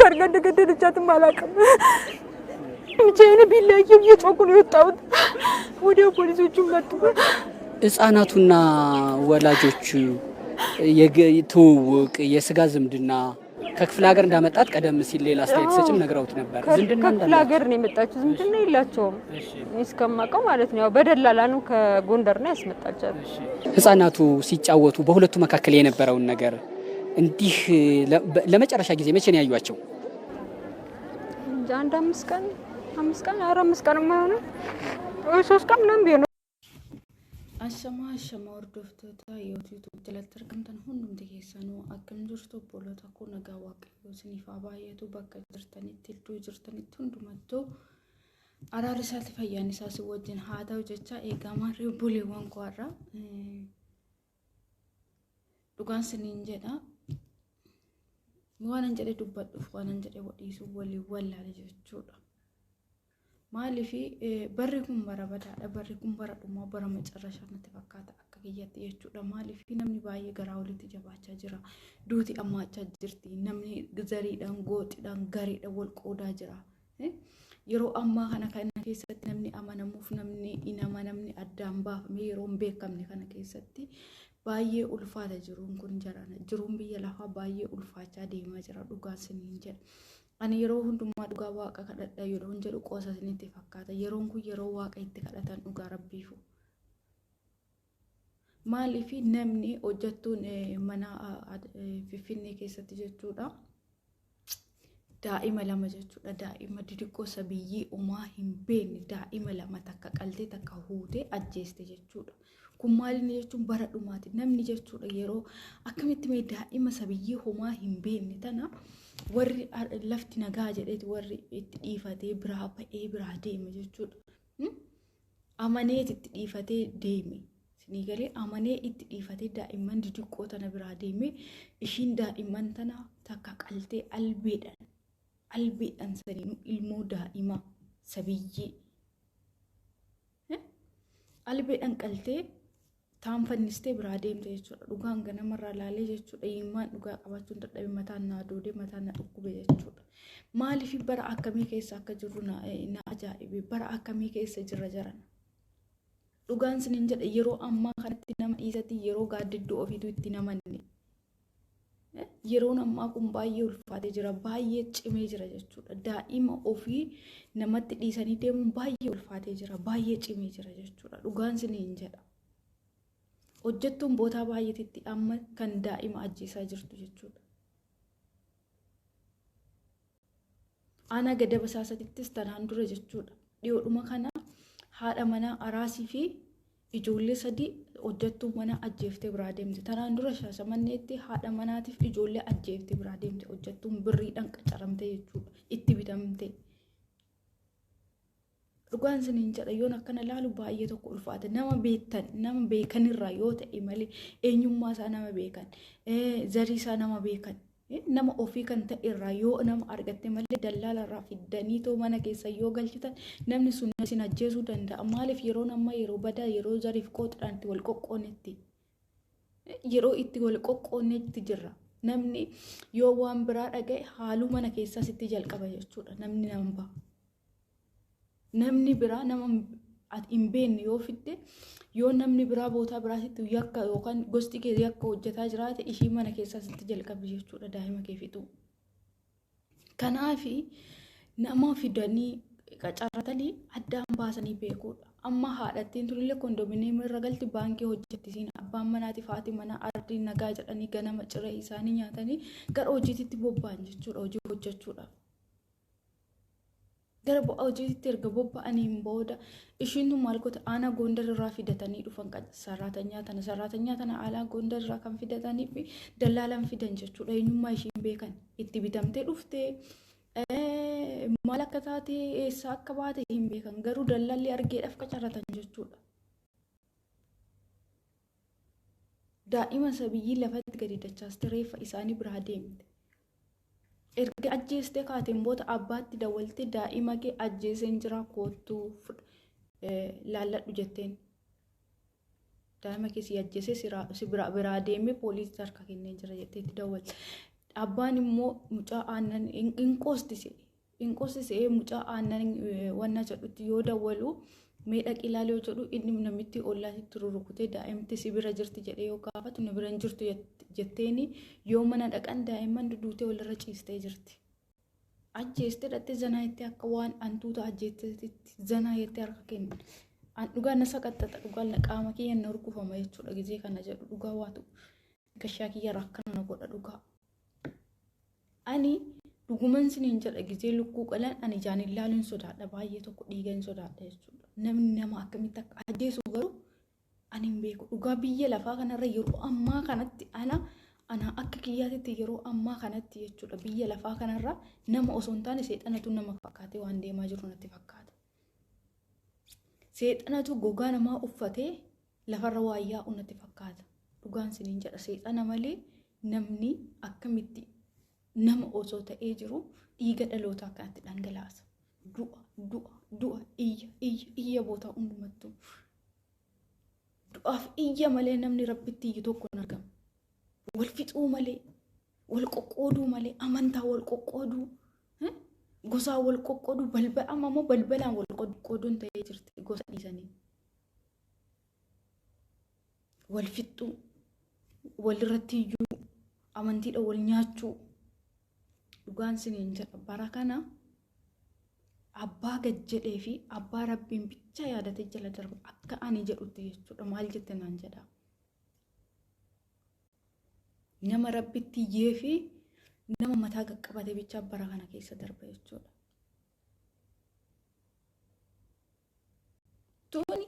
አድርጋ እንደገደለቻትም አላውቅም። ብቻዬን ቢለያየው እየጮኩ ነው የወጣሁት። ወዲያው ፖሊሶቹ መጡ። ህፃናቱና ወላጆቹ የትውውቅ የስጋ ዝምድና ከክፍለ ሀገር እንዳመጣት ቀደም ሲል ሌላ አስተያየት ሰጭም ነግረውት ነበር። ዝምድና ከክፍለ ሀገር ነው የመጣችው። ዝምድና የላቸውም እስከማውቀው ማለት ነው። ያው በደላላ ነው ከጎንደር ነው ያስመጣቻት። ህፃናቱ ሲጫወቱ በሁለቱ መካከል የነበረውን ነገር እንዲህ ለመጨረሻ ጊዜ መቼ ነው ያዩአቸው? እንጃ አንድ 5 ቀን 5 ቀን የማይሆነው 3 ቀን ምናምን ቢሆን Ashama hordoftoota YouTube jalatti argamtan hundumti keessanuu akkam jirtu obboloota koo nagaa waaqayyoo isiniif haa baay'atu bakka jirtanitti iddoo jirtanitti hundumattuu araara isaatti fayyaan isaas wajjin haa ta'u jecha eegamaa buleewwan koo irraa dhugaan siniin jedha waan an jedhe dubbadhuuf waan an jedhe wadhiisuu waliin wallaale jechuudha. Maalifi barri kun bara badaadha barri kun bara dhumaa bara macarrashaa natti fakkaata akka kiyyatti jechuudha. Maalifi namni baay'ee garaa walitti jabaachaa jira. Duuti ammaachaa jirti. Namni zariidhaan gooxiidhaan gariidhaan wal qoodaa jira. Yeroo ammaa kana keessatti namni amanamuuf namni inama namni addaan baafame yeroo hin beekamne kana keessatti baay'ee ulfaata jiruun kun jarana. Jiruun biyya lafaa baay'ee ulfaachaa deemaa jira dhugaan siniin jedha. Ani yeroo hundumaa dhugaa waaqa kadhadha yeroo jedhu qoosa isinitti fakkaata. Yeroon kun yeroo waaqa itti kadhatan dhugaa rabbiifu. Maaliif namni hojjettuun mana Finfinnee keessatti jechuudha. Daa'ima lama jechuudha. Daa'ima didiqqoo sabiyyii umaa hin beekne daa'ima lama takka qaltee takka huutee ajjeeste jechuudha. Kun maaliin jechuun bara dhumaati. Namni jechuudha yeroo akkamitti mee daa'ima sabiyyii umaa hin beekne tana warri lafti nagaa jedheeti warri itti dhiifatee biraa ba'ee biraa deeme jechuudha. Amanee itti dhiifatee deeme. Sinii galee amanee itti dhiifatee daa'imman didiqqoo tana biraa deeme ishiin daa'imman tana takka qaltee albeedhaan saniinuu ilmoo daa'ima sabiyyii. Albeedhaan qaltee taanfannistee biraa deemte jechuudha. Dhugaan ganamarraa laalee jechuudha. Himmaan dhugaa qabachuun dadhabe mataan na doodee mataan na dhukkube jechuudha. Maaliif bara akkamii keessa akka jirru na ajaa'ibe. Bara akkamii keessa jirra jaran. Dhugaan siniin jedha yeroo ammaa kanatti nama dhiisatti yeroo gaaddidduu ofiitu itti namanne. Yeroon ammaa kun baay'ee ulfaatee jira. Baay'ee cimee jira jechuudha. Daa'ima ofii namatti dhiisanii deemuun baay'ee ulfaatee jira. Baay'ee cimee jira jechuudha. Dhugaan siniin jedha. Hojjettuun bootaa baay'eetti amma kan daa'ima ajjeesaa jirtu jechuudha. Ana gada basaasatittis tanaan dura jechuudha. Dhiyoodhuma kana haadha manaa araasii fi ijoollee 3 hojjettuun mana ajjeeftee biraa deemte. Tanaan dura Shaashamanneetti haadha manaatiif ijoollee ajjeeftee biraa deemte. Hojjettuun birriidhaan qacaramte jechuudha. Itti bitamte. Dhugaan siniin jedha yoon akkana laalu baay'ee tokko ulfaata. Nama beekanirraa yoo ta'e malee eenyummaa isaa nama beekan, zarii isaa nama beekan, nama ofii kan ta'e irraa yoo nama argatte malee dallaalarraa fiddanii too mana keessa yoo galchitan namni sun isin ajjeesuu danda'a. Maaliif yeroon amma yeroo badaa yeroo zariif qooxudhaan itti wal qoqqoonetti yeroo itti wal qoqqoonetti jirra. Namni yoo waan biraa dhaga'e haaluu mana keessaa sitti jalqaba jechuudha. Namni nama ba'a. Namni biraa nama hin beekne yoo fidde yoo namni biraa bootaa biraatitti yakka yookaan gosti kee yakka hojjetaa jiraate ishii mana keessaa sitti jalqabi jechuudha daa'ima kee fixu. Kanaaf nama fidanii qacarratanii addaan baasanii beekuudha. Amma haadhattiin turillee kondominiyeemii irra galti baankii hojjettisiin abbaan manaatiif haati manaa ardii nagaa jedhanii ganama ciree isaanii nyaatanii gara hojiitti bobba'an jechuudha hojii hojjechuudhaaf. Gara hojiitti erga bobba'aniin booda ishiin maal goota aanaa Gondar irraa fidatanii dhufan saraatanyaa tana aanaa Gondar irraa kan fidatanii fi dallaalaan fidan jechuudha. Eenyummaa ishiin beekan itti bitamtee dhuftee maal akka taate eessaa akka baate hin beekan garuu dallaalli argeedhaaf qacarratan jechuudha. Daa'ima sabiyyii lafatti gadi dachaastee reeffa isaanii biraa deemte. Erga ajjeestee kaateen booda abbaatti dawwaltee daa'ima kee ajjeeseen jira koottuu laalladhu jetteen. Daa'ima kee si ajjeesee si biraa deemee poolisii harka kennee jira jetteetti dawwalte. Abbaan immoo mucaa aannan hin qoostise mucaa aannan wanna jedhutti yoo dawwalu miidha qilaalee yoo jedhu inni namitti ollaatti rurrukutee daa'imti si bira jirti jedhee yoo gaafatu na bira hin jirtu jetteeni yoo mana dhaqan daa'imman duduutee walirra ciistee jirti. Ajjeestee dhattee zanaa itti akka waan antuuta ajjeesteetti zanaa itti harka kenna. Dhugaa na saqattata dhugaa qaama kiyya na urgufama jechuudha gizee kana jedhu dhugaa waatu gashaa kiyya rakkana na godha dhugaa. Ani dhuguman siniin jedha gizee lukkuu qalan ani ijaan ilaaluun sodaadha baay'ee tokko dhiigan sodaadha jechuudha. Namni nama akkamitti akka ajjeesu garuu ani hin beeku. Dhugaa biyya lafaa kanarra yeroo ammaa kanatti ana akka kiyyaatitti yeroo ammaa kanatti jechuudha biyya lafaa kanarra nama osoo hin taane seexanatu nama fakkaatee waan deemaa jiru natti fakkaata. Seexanatu gogaa namaa uffatee lafarra waa yaa'u natti fakkaata. Dhugaan siniin jedha seexana malee namni akkamitti nama osoo ta'ee jiru dhiiga dhalootaa kanatti dhangalaasa. Du'a iyya bootaa hundumattuu. Du'aaf iyya malee namni rabbitti iyyu tokko hin argamu. Wal fixuu malee, wal qoqqooduu malee, amantaa wal qoqqooduu, gosaa wal qoqqooduu, ammoo balbalaan wal qoqqooduun ta'ee jirti gosa dhiisanii. Wal fixuu, walirratti iyyuu, amantiidha wal nyaachuu. Dhugaan siniin jedha bara kana abbaa gad jedhee fi abbaa rabbiin bicha yaadatee jala darba akka ani jedhutti jechuudha. Maal jette naan jedha. Nama rabbitti iyyee fi nama mataa qaqqabate bicha bara kana keessa darba jechuudha. Tuuni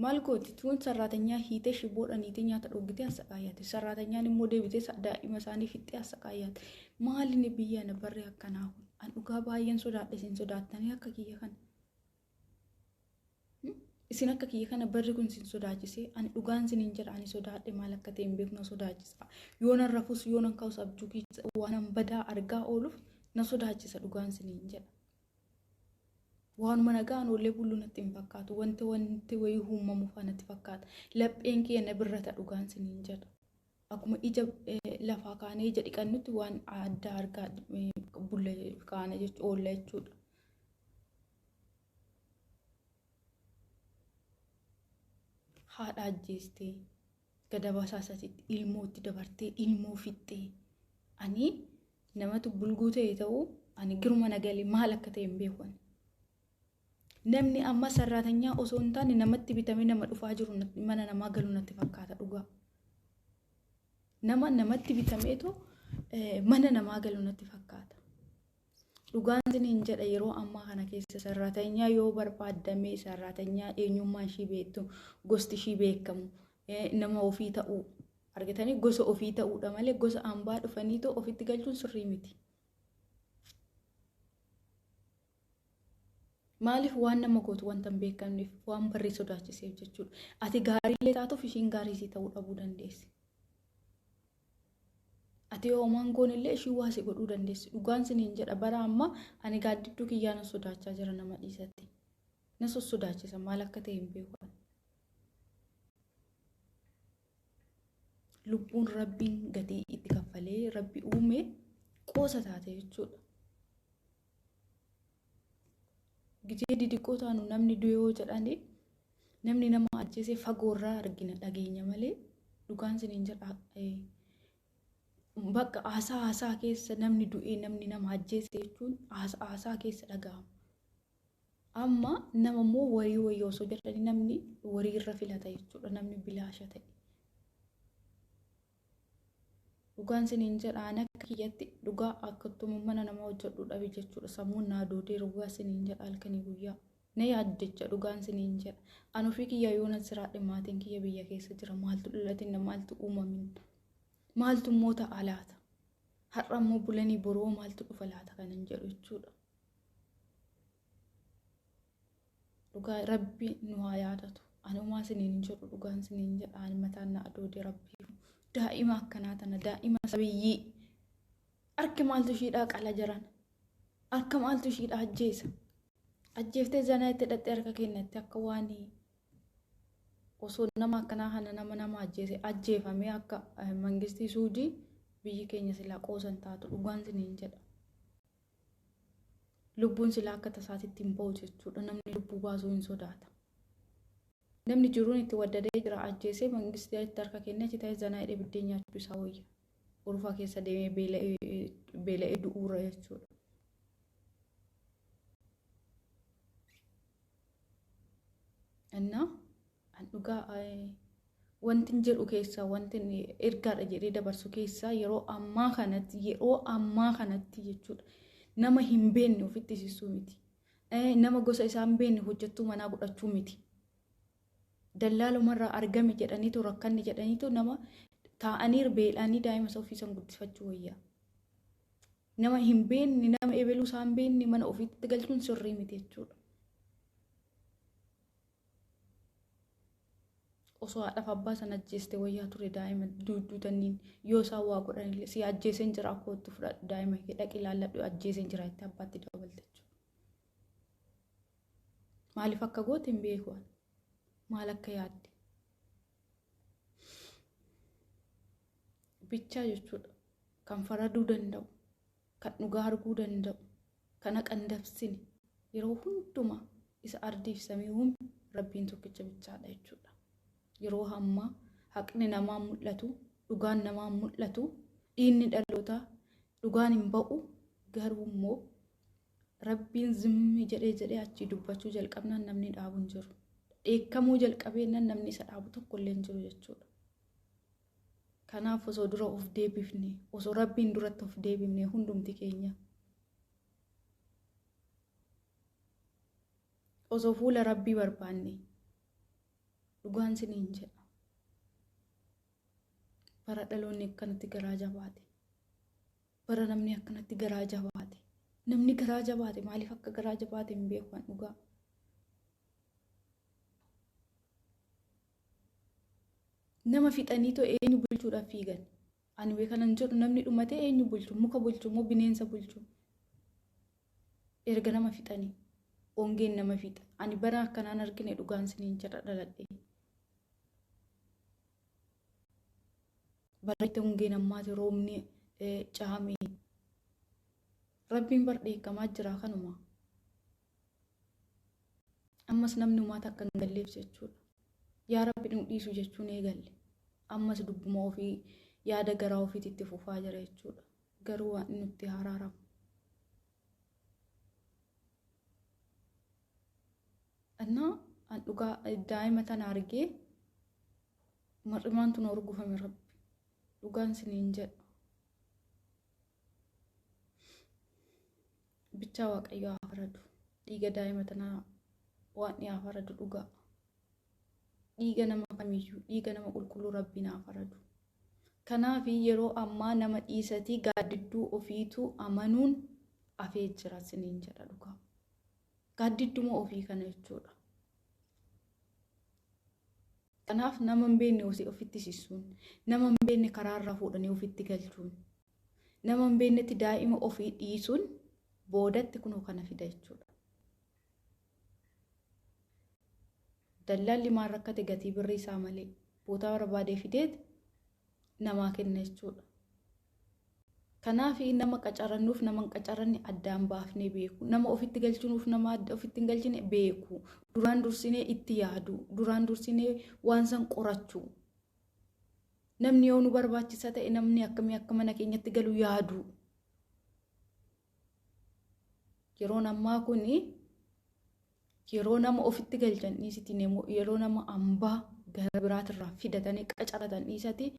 maal gooti? Tuun sarraatanya hiitee shiboodhaan hiitee nyaata dhugitee asaqaayaati. Sarraatanyaan immoo deebitee daa'ima isaanii fixxee asaqaayaati. Maaliin biyya na barree akkanaa kun? An dhugaa baay'een sodaadha isin sodaattanii akka kiyya kana. Isin akka kiyya kana barri kun isin sodaachisee ani dhugaan siniin jedha ani sodaadhe maal akka ta'e hin beeku na sodaachisa. Yoo nan rafus yoo nan ka'us abjuu keessa waan badaa argaa ooluuf na sodaachisa dhugaan siniin jedha. Waan mana gaan ollee buluu natti hin fakkaatu. Wanti wayii uumamu fa'a natti fakkaata. Lapheen kiyya na birrata dhugaan siniin jedha. Akkuma ija lafaa kaanee ija dhiqannutti waan adda argaa bulle kaana jechuudha oolla jechuudha. Haadha ajjeestee gadaba saasatitti ilmootti dabartee ilmoo fixxee ani namatu bulguu ta'e ta'uu ani giruma nagalee maal akka ta'e hin beeku. Namni amma sarraatanyaa osoo hin taane namatti bitamee nama dhufaa jiru mana namaa galuu natti fakkaata dhugaa. Namatti bitameetu mana namaa galuu natti fakkaata. Dhugaan siniin jedha yeroo ammaa kana keessa sarraatanyaa yoo barbaadamee sarraatanyaa eenyummaan ishii beektu gosti ishii beekamu nama ofii ta'uu argatanii gosa ofii ta'uudha malee gosa hambaa dhufaniitoo ofitti galchuun sirrii miti. Maaliif waan nama gootu wanta hin beekamneef waan barrii sodaachiseef jechuudha. Ati gaariilee taatuuf ishiin gaarii ta'uu dhabuu dandeessi. Ati hoomaan goonillee ishii waasi godhuu dandeessi. Dhugaan siniin jedha bara amma ani gaaddidduu kiyyaa na sodaachaa jira nama dhiisatti. Na sodaachisa maal akka ta'e hin beeku. Lubbuun rabbiin gatii itti kaffalee rabbi uume qoosa taate jechuudha. Gitee didiqqoo taanu namni du'ee jedhanii namni nama ajjeesee fagoorraa argina dhageenya malee dhugaan siniin jedha. Bakka haasaa keessa namni du'ee namni nama ajjeese jechuun haasaa keessa dhaga'ama. Amma nama immoo warii osoo jedhanii namni warii irra filata jechuudha namni bilaasha ta'e. Dhugaan siniin jedhaan akka kiyyatti dhugaa akkatuma mana nama hojjedhu dhabe jechuudha. Sammuun naa doodee dhugaa siniin jedha halkanii guyyaa. Na yaaddecha dhugaan siniin jedha. Ani ofii kiyya yoo nan siraadhe maatiin kiyya biyya keessa jira maaltu dhalatin maaltu uumamin maaltu immoo ta'a laata. Har'a immoo bulanii boroo maaltu dhufa laata kanan jedhu jechuudha. Dhugaa rabbi nu haa yaadatu. Ani homaa siniin jedhu dhugaan siniin jedha ani mataan na doodee rabbii. Daa'ima akkanaa tana daa'ima sabiyyii harka maaltu ishiidhaa qala jiran harka maaltu ishiidhaa ajjeesa ajjeeftee zanaa itti hidhattee harka kennatti akka waan osoo nama akkanaa kana nama ajjeese ajjeefamee akka mangistii suudii biyyi keenya silaa qoosan taatu dhugaan siniin jedha. Lubbuun silaa akka tasaatitti hin ba'u jechuudha. Namni lubbuu baasuu hin sodaata. Namni jiruun itti waddadee jira ajjeesee mangistii itti harka kennee achi taa'ee zanaa hidhee biddeen nyaachuu isaa wayya. Urfaa keessa deemee beela'ee du'uura jechuudha. Innaa an dhugaa wanti jedhu keessaa wanti ergaadha jedhee dabarsu keessaa yeroo ammaa kanatti jechuudha. Nama hin beekne ofitti sissuu miti. Nama gosa isaa hin beekne hojjettuu manaa godhachuu miti. Dallaalumarraa argame jedhaniitu rakkanni jedhaniitu nama taa'anii beelanii daa'ima isaa ofiisan guddifachuu wayyaa. Nama hin beekne nama eebeluu isaa hin beekne mana ofiitti galchuun sirrii miti jechuudha. Osoo haadhaaf abbaa sana ajjeeste wayyaa ture daa'ima duuduutaniin yoo isaan waa godhanillee si ajjeeseen jira akkootti fudhadhu daa'ima dhaqi ilaalladhu ajjeeseen jira itti abbaatti dabalte jechuudha. Maaliif akka goote hin beeku maal akka yaadde bichaa jechuudha. Kan faraduu danda'u kan dhugaa arguu danda'u kan qandabsine yeroo hundumaa isa ardiif samii uume rabbiin tokkicha bichaadha jechuudha. Yeroo hammaa haqni namaa mul'atu dhugaan namaa mul'atu dhiinni dhalootaa dhugaan hin ba'u garuu immoo rabbiin zimmi jedhee achii dubbachuu jalqabnaan namni dhaabu hin jiru. Dheekkamuu jalqabeennan namni isa dhaabu tokkollee hin jiru jechuudha. Kanaaf osoo dura of deebifne osoo rabbiin duratti of deebifne hundumti keenya osoo fuula rabbii barbaanne dhugaan siniin jedha. Bara dhaloonni akkanatti garaa jabaate. Bara namni akkanatti garaa jabaate. Namni garaa jabaate maaliif akka garaa jabaate hin beeku dhugaa. Nama fixaniitoo eenyu bulchuudhaaf fiigan. Ani beekanan jedhu namni dhumatee eenyu bulchu muka bulchu moo bineensa bulchu. Erga nama fixanii ongeen nama fixa. Ani bara akkanaan argine dhugaan siniin jedha dhaladhee. Barreeffamni ongeen ammaati roobni caamee rabbiin bar dheekkamaa jira kanuma. Ammas namni uumaata akka hin galleef jechuudha. Yaa rabbi nu dhiisu jechuun eegalle. Ammas dubbuma ofii yaada garaa ofiitti itti fufaa jira jechuudha. Garuu waan nutti haraaramu. Annaa an dhugaa daa'ima tana argee mar'imaan tun urgufame rabbi. Dhugaan siniin jedha. Bichaa waaqayyo haa faradu. Dhiiga daa'ima tanaa waan haa faradu dhugaa. Dhiiga nama kamiyyuu dhiiga nama qulqulluu rabbiin haa faradu. Kanaaf yeroo ammaa nama dhiisatii gaaddidduu ofiitu amanuun afee jira siniin jedha dhugaa. Gaaddidduma ofii kana jechuudha. Kanaaf nama hin beekne ofitti sissuun, nama hin beekne karaarraa fuudhanii ofitti galchuun, nama hin beeknetti daa'ima ofii dhiisuun boodatti kunoo kana fida jechuudha. Dallaalli maal rakkate gatii birrii isaa malee bootaa barbaadee fideet namaa kenna jechuudha. Kanaaf nama qacarannuuf nama hin qacaranne addaan baafnee beeku. Nama ofitti galchuuf nama ofitti hin galchine beeku. Duraan dursinee itti yaadu. Duraan dursinee waan san qorachuu. Namni yoo nu barbaachisa ta'e namni akkamii akka mana keenyatti galu yaadu. Yeroon ammaa kuni yeroo nama ofitti galchan dhiisitiin yeroo nama hambaa gara biraatirraa fidatanii qacaratan dhiisati.